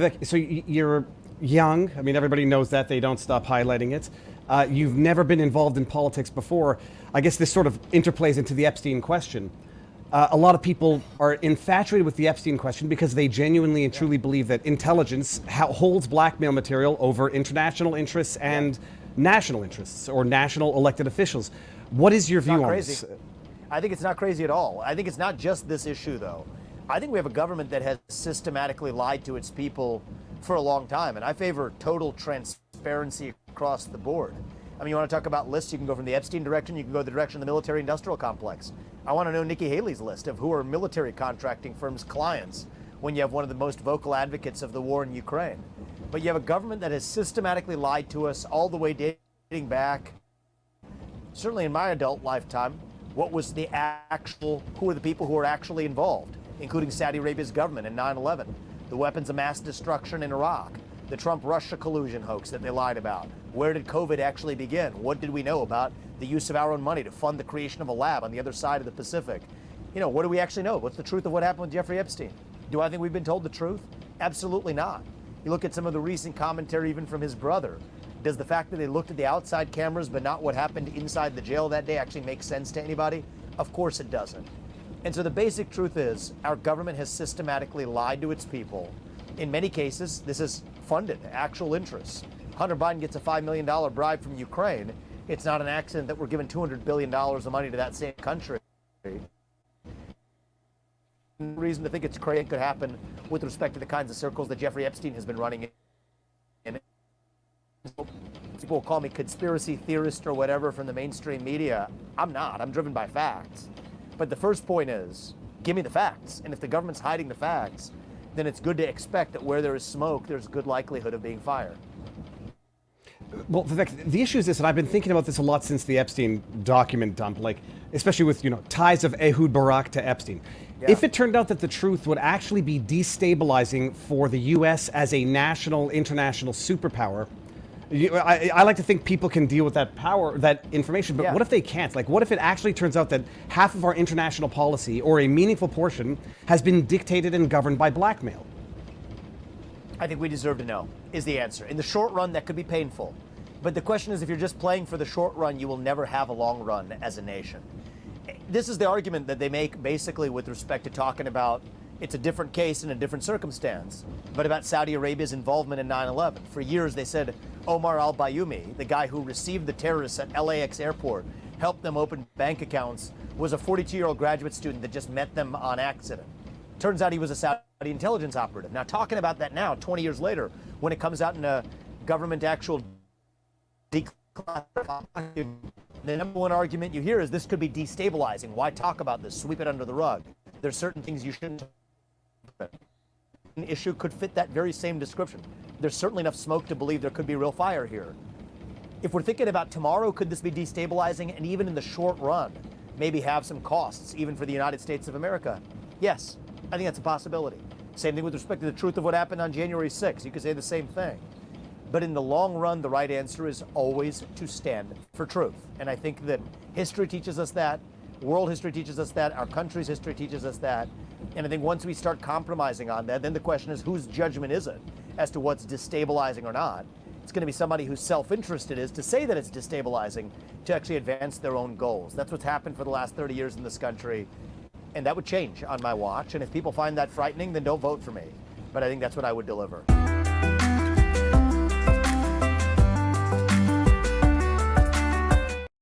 Vivek, so you're young. I mean, everybody knows that. They don't stop highlighting it. You've never been involved in politics before. I guess this sort of interplays into the Epstein question. A lot of people are infatuated with the Epstein question because they genuinely and truly believe that intelligence holds blackmail material over international interests and national interests or national elected officials. What is your view on this? I think it's not crazy at all. I think it's not just this issue, though. I think we have a government that has systematically lied to its people for a long time, and I favor total transparency across the board. I mean, you want to talk about lists, you can go from the Epstein direction, you can go the direction of the military-industrial complex. I want to know Nikki Haley's list of who are military contracting firms' clients when you have one of the most vocal advocates of the war in Ukraine. But you have a government that has systematically lied to us all the way dating back, certainly in my adult lifetime, what was the actual, who are the people who are actually involved, including Saudi Arabia's government in 9/11, the weapons of mass destruction in Iraq, the Trump-Russia collusion hoax that they lied about. Where did COVID actually begin? What did we know about the use of our own money to fund the creation of a lab on the other side of the Pacific? You know, what do we actually know? What's the truth of what happened with Jeffrey Epstein? Do I think we've been told the truth? Absolutely not. You look at some of the recent commentary even from his brother. Does the fact that they looked at the outside cameras but not what happened inside the jail that day actually make sense to anybody? Of course it doesn't. And so the basic truth is our government has systematically lied to its people. In many cases, this is funded actual interests. Hunter Biden gets a $5 million bribe from Ukraine. It's not an accident that we're giving $200 billion of money to that same country. Reason to think it's crazy could happen with respect to the kinds of circles that Jeffrey Epstein has been running in. People will call me conspiracy theorist or whatever from the mainstream media. I'm not. I'm driven by facts. But the first point is, give me the facts. And if the government's hiding the facts, then it's good to expect that where there is smoke, there's a good likelihood of being fire. Well, Vivek, the issue is this, and I've been thinking about this a lot since the Epstein document dump, like, especially with, ties of Ehud Barak to Epstein. Yeah. If it turned out that the truth would actually be destabilizing for the U.S. as a national, international superpower, I like to think people can deal with that power, that information, but what if they can't? Like, what if it actually turns out that half of our international policy, or a meaningful portion, has been dictated and governed by blackmail? I think we deserve to know, is the answer. In the short run, that could be painful. But the question is, if you're just playing for the short run, you will never have a long run as a nation. This is the argument that they make basically with respect to talking about it's a different case in a different circumstance, but about Saudi Arabia's involvement in 9/11. For years, they said Omar al-Bayoumi, the guy who received the terrorists at LAX airport, helped them open bank accounts, was a 42-year-old graduate student that just met them on accident. Turns out he was a Saudi intelligence operative. Now, talking about that now, 20 years later, when it comes out in a government actual declassification, the number one argument you hear is this could be destabilizing. Why talk about this? Sweep it under the rug. There's certain things you shouldn't. An issue could fit that very same description. There's certainly enough smoke to believe there could be real fire here. If we're thinking about tomorrow, could this be destabilizing and even in the short run, maybe have some costs, even for the United States of America? Yes, I think that's a possibility. Same thing with respect to the truth of what happened on January 6th. You could say the same thing. But in the long run, the right answer is always to stand for truth. And I think that history teaches us that. World history teaches us that. Our country's history teaches us that. And I think once we start compromising on that, then the question is, whose judgment is it as to what's destabilizing or not? It's going to be somebody whose self-interest it is to say that it's destabilizing to actually advance their own goals. That's what's happened for the last 30 years in this country. And that would change on my watch. And if people find that frightening, then don't vote for me. But I think that's what I would deliver.